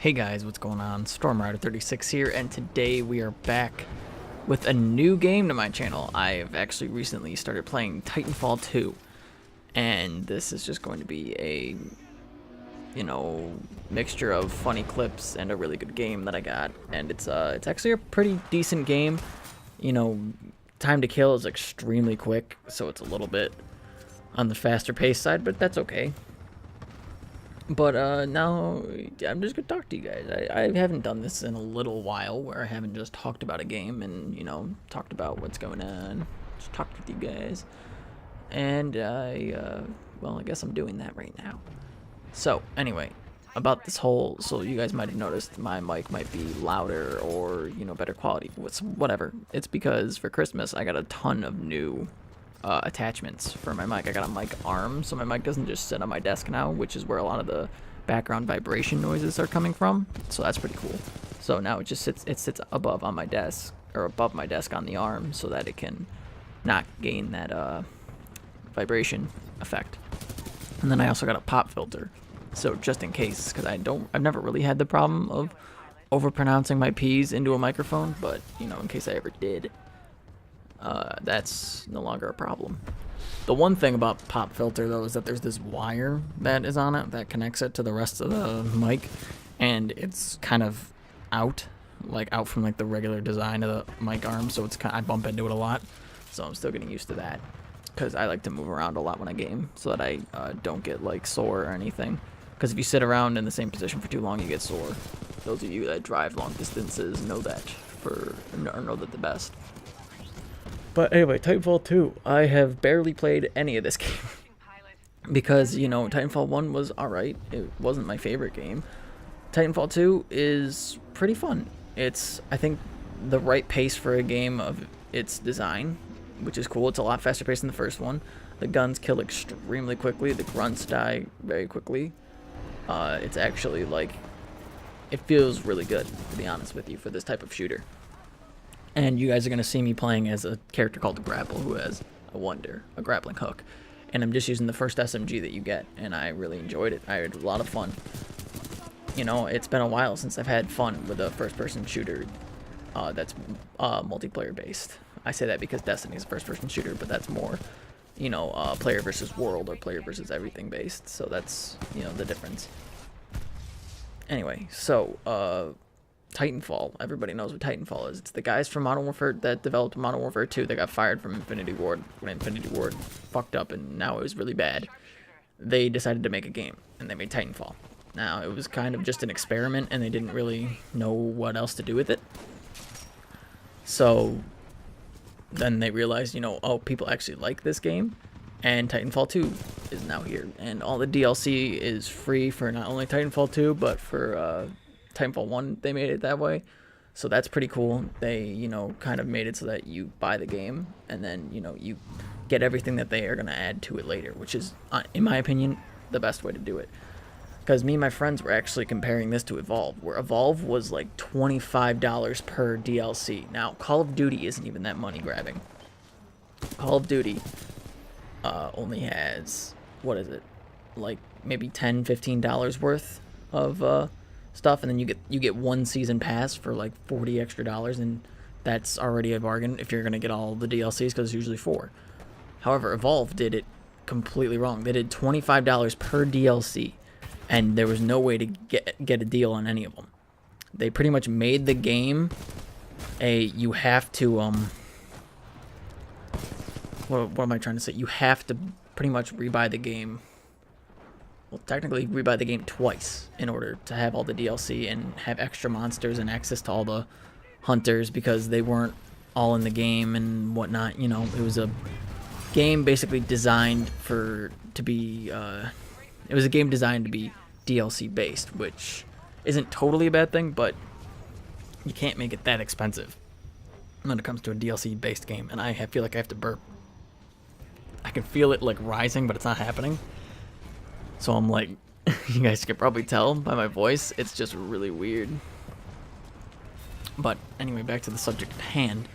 Hey guys, what's going on? StormRider36 here, and today we are back with a new game to my channel. I've actually recently started playing Titanfall 2, and this is just going to be a, mixture of funny clips and a really good game that I got. And it's actually a pretty decent game. You know, time to kill is extremely quick, so it's a little bit on the faster pace side, but that's okay. But now I'm just gonna talk to you guys. I haven't done this in a little while where I haven't just talked about a game and, talked about what's going on. Just talked with you guys. And well, I guess I'm doing that right now. So, anyway, about this whole, so you guys might have noticed my mic might be louder or, better quality. Whatever. It's because for Christmas I got a ton of new attachments for my mic. I got a mic arm, so my mic doesn't just sit on my desk now, which is where a lot of the background vibration noises are coming from. So that's pretty cool. So now it just sits above on my desk, or above my desk on the arm, so that it can not gain that vibration effect. And then I also got a pop filter, so just in case, because I've never really had the problem of overpronouncing my P's into a microphone, but in case I ever did, that's no longer a problem. The one thing about pop filter though is that there's this wire that is on it that connects it to the rest of the mic, and it's kind of out from like the regular design of the mic arm, so it's I bump into it a lot. So I'm still getting used to that because I like to move around a lot when I game, so that I don't get like sore or anything. Because if you sit around in the same position for too long, you get sore. Those of you that drive long distances know that know that the best. But anyway, Titanfall 2, I have barely played any of this game. Because, Titanfall 1 was alright. It wasn't my favorite game. Titanfall 2 is pretty fun. It's, I think, the right pace for a game of its design, which is cool. It's a lot faster paced than the first one. The guns kill extremely quickly. The grunts die very quickly. It's actually, it feels really good, to be honest with you, for this type of shooter. And you guys are going to see me playing as a character called Grapple, who has a grappling hook. And I'm just using the first SMG that you get, and I really enjoyed it. I had a lot of fun. It's been a while since I've had fun with a first-person shooter that's multiplayer based. I say that because Destiny is a first-person shooter, but that's more, player versus world or player versus everything based. So that's, the difference. Anyway, so, Titanfall. Everybody knows what Titanfall is. It's the guys from Modern Warfare that developed Modern Warfare 2 that got fired from Infinity Ward when Infinity Ward fucked up and now it was really bad. They decided to make a game, and they made Titanfall. Now, it was kind of just an experiment, and they didn't really know what else to do with it. So, then they realized, oh, people actually like this game, and Titanfall 2 is now here. And all the DLC is free for not only Titanfall 2, but for, Titanfall 1, they made it that way. So that's pretty cool. They, kind of made it so that you buy the game and then, you get everything that they are going to add to it later, which is, in my opinion, the best way to do it. Because me and my friends were actually comparing this to Evolve, where Evolve was like $25 per DLC. Now, Call of Duty isn't even that money grabbing. Call of Duty only has, what is it, like maybe $10, $15 worth of stuff, and then you get one season pass for like $40 extra, and that's already a bargain if you're gonna get all the DLCs, because it's usually 4. However, Evolve did it completely wrong. They did $25 per DLC, and there was no way to get a deal on any of them. They pretty much made the game you have to what am I trying to say? You have to pretty much rebuy the game. Well, technically rebuy the game twice in order to have all the DLC and have extra monsters and access to all the hunters, because they weren't all in the game and whatnot. It was a game basically designed to be DLC based, which isn't totally a bad thing, but you can't make it that expensive when it comes to a DLC based game. And I feel like I have to burp. I can feel it like rising, but it's not happening. So I'm like, you guys can probably tell by my voice, it's just really weird. But anyway, back to the subject at hand.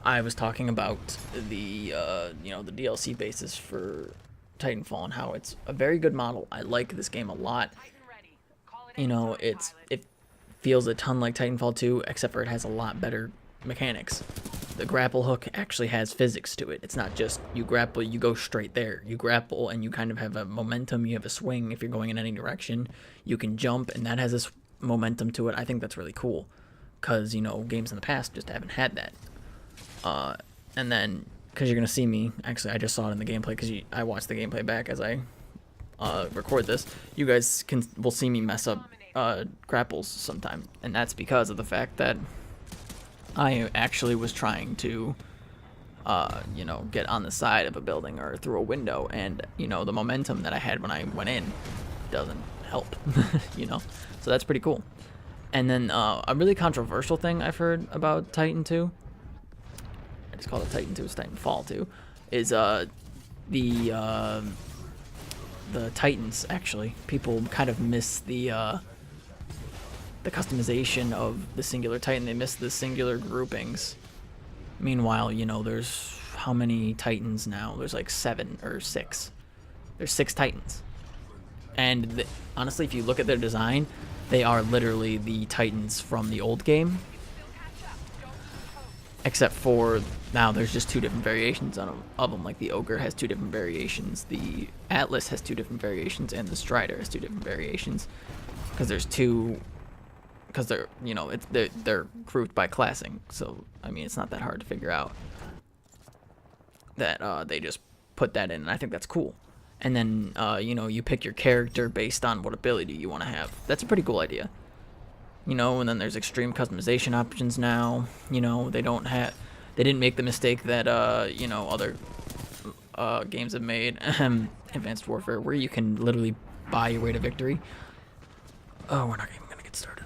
I was talking about the the DLC basis for Titanfall and how it's a very good model. I like this game a lot. you know, it feels a ton like Titanfall 2, except for it has a lot better mechanics. The grapple hook actually has physics to it. It's not just you grapple, you go straight there. You grapple and you kind of have a momentum, you have a swing if you're going in any direction. You can jump, and that has this momentum to it. I think that's really cool because, you know, games in the past just haven't had that. And then, because you're going to see me, actually, I just saw it in the gameplay because I watched the gameplay back as I record this. You guys will see me mess up grapples sometimes, and that's because of the fact that I actually was trying to, you know, get on the side of a building or through a window, and, you know, the momentum that I had when I went in doesn't help, you know? So that's pretty cool. And then a really controversial thing I've heard about Titan 2, I just call it Titan 2, it's Titanfall 2, is the Titans, actually. People kind of miss the customization of the singular Titan. They miss the singular groupings. Meanwhile, you know, there's how many Titans now? There's like 7 or 6. There's 6 Titans. And honestly, if you look at their design, they are literally the Titans from the old game. Except for now there's just 2 different variations of them. Like the Ogre has 2 different variations, the Atlas has 2 different variations, and the Strider has 2 different variations. Because there's 2... Because they're, you know, they're grouped by classing, so I mean it's not that hard to figure out that they just put that in, and I think that's cool. And then you know, you pick your character based on what ability you want to have. That's a pretty cool idea, you know. And then there's extreme customization options now. You know, they didn't make the mistake that you know, other games have made, Advanced Warfare, where you can literally buy your way to victory. Oh, we're not even gonna get started.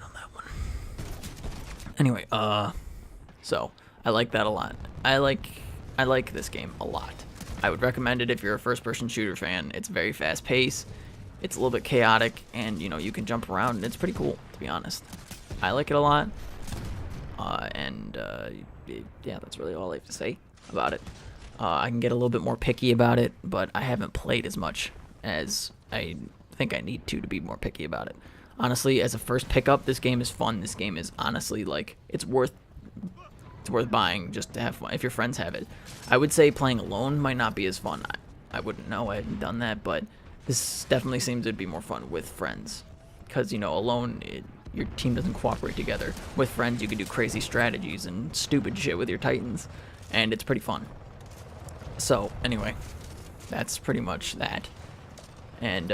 Anyway, so I like that a lot. I like this game a lot. I would recommend it if you're a first-person shooter fan. It's very fast-paced. It's a little bit chaotic, and you know, you can jump around, and it's pretty cool, to be honest. I like it a lot. Yeah, that's really all I have to say about it. I can get a little bit more picky about it, but I haven't played as much as I think I need to be more picky about it. Honestly, as a first pickup, this game is fun. This game is honestly, like, it's worth buying just to have fun if your friends have it. I would say playing alone might not be as fun. I wouldn't know. I hadn't done that, but this definitely seems to be more fun with friends. Because, you know, alone, your team doesn't cooperate together. With friends, you can do crazy strategies and stupid shit with your Titans, and it's pretty fun. So, anyway, that's pretty much that. And,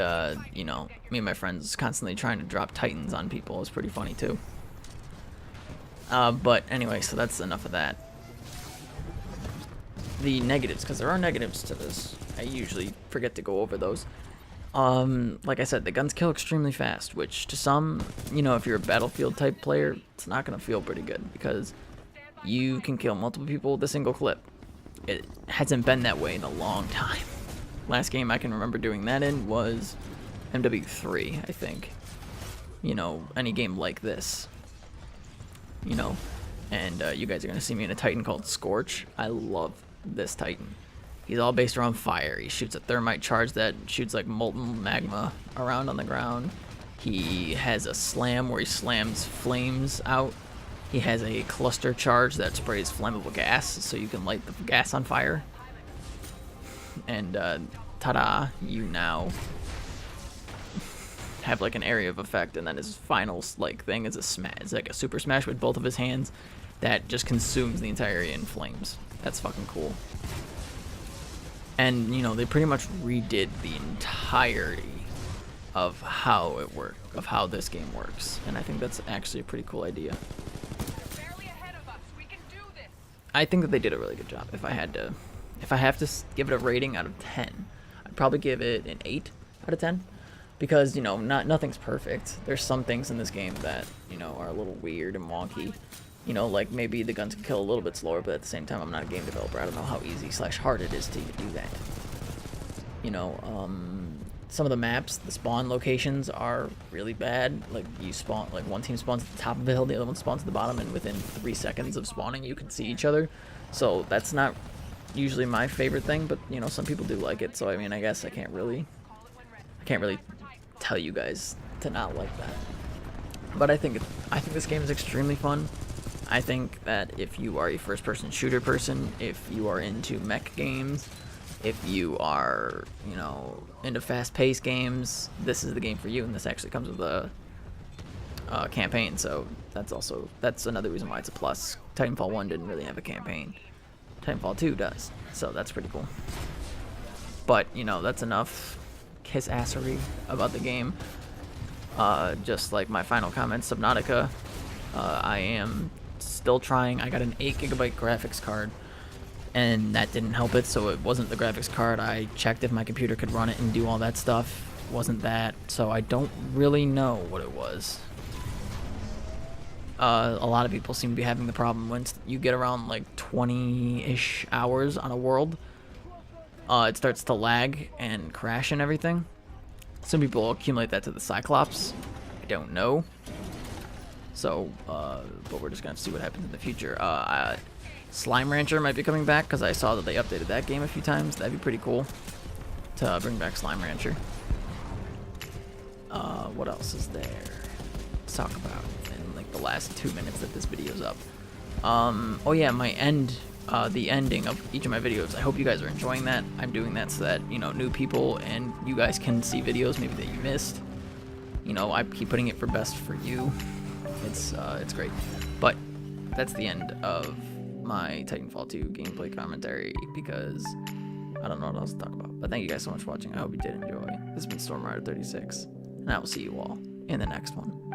you know, me and my friends constantly trying to drop Titans on people is pretty funny, too. But anyway, so that's enough of that. The negatives, because there are negatives to this. I usually forget to go over those. Like I said, the guns kill extremely fast, which to some, you know, if you're a Battlefield type player, it's not going to feel pretty good, because you can kill multiple people with a single clip. It hasn't been that way in a long time. Last game I can remember doing that in was MW3, I think. You know, any game like this. You know, and you guys are going to see me in a Titan called Scorch. I love this Titan. He's all based around fire. He shoots a thermite charge that shoots like molten magma around on the ground. He has a slam where he slams flames out. He has a cluster charge that sprays flammable gas, so you can light the gas on fire. And ta-da, you now have like an area of effect. And then his final like thing is it's like a super smash with both of his hands that just consumes the entire area in flames. That's fucking cool. And you know, they pretty much redid the entirety of how it worked, of how this game works, and I think that's actually a pretty cool idea. I think that they did a really good job. If I have to give it a rating out of 10, I'd probably give it an 8 out of 10, because you know, nothing's perfect. There's some things in this game that, you know, are a little weird and wonky. You know, like maybe the guns can kill a little bit slower, but at the same time, I'm not a game developer. I don't know how easy/hard it is to do that. You know, some of the maps, the spawn locations are really bad. Like you spawn, like one team spawns at the top of the hill, the other one spawns at the bottom, and within 3 seconds of spawning, you can see each other. So that's not usually my favorite thing, but you know, some people do like it. So I mean, I guess I can't really tell you guys to not like that. But I think this game is extremely fun. I think that if you are a first-person shooter person, if you are into mech games, if you are, you know, into fast-paced games, this is the game for you. And this actually comes with a campaign, so that's another reason why it's a plus. Titanfall 1 didn't really have a campaign. Titanfall 2 does, so that's pretty cool. But, you know, that's enough kiss-assery about the game. Just like my final comments, Subnautica, I am still trying. I got an 8GB graphics card, and that didn't help it, so it wasn't the graphics card. I checked if my computer could run it and do all that stuff. Wasn't that, so I don't really know what it was. A lot of people seem to be having the problem when you get around like 20-ish hours on a world. It starts to lag and crash and everything. Some people accumulate that to the Cyclops. I don't know. So, but we're just gonna see what happens in the future. Slime Rancher might be coming back because I saw that they updated that game a few times. That'd be pretty cool to bring back Slime Rancher. What else is there to talk about in like the last 2 minutes that this video's up? Oh yeah, the ending of each of my videos. I hope you guys are enjoying that. I'm doing that so that, you know, new people and you guys can see videos maybe that you missed. You know, I keep putting it for best for you. It's great. But that's the end of my Titanfall 2 gameplay commentary because I don't know what else to talk about. But thank you guys so much for watching. I hope you did enjoy. This has been Stormrider 36, and I will see you all in the next one.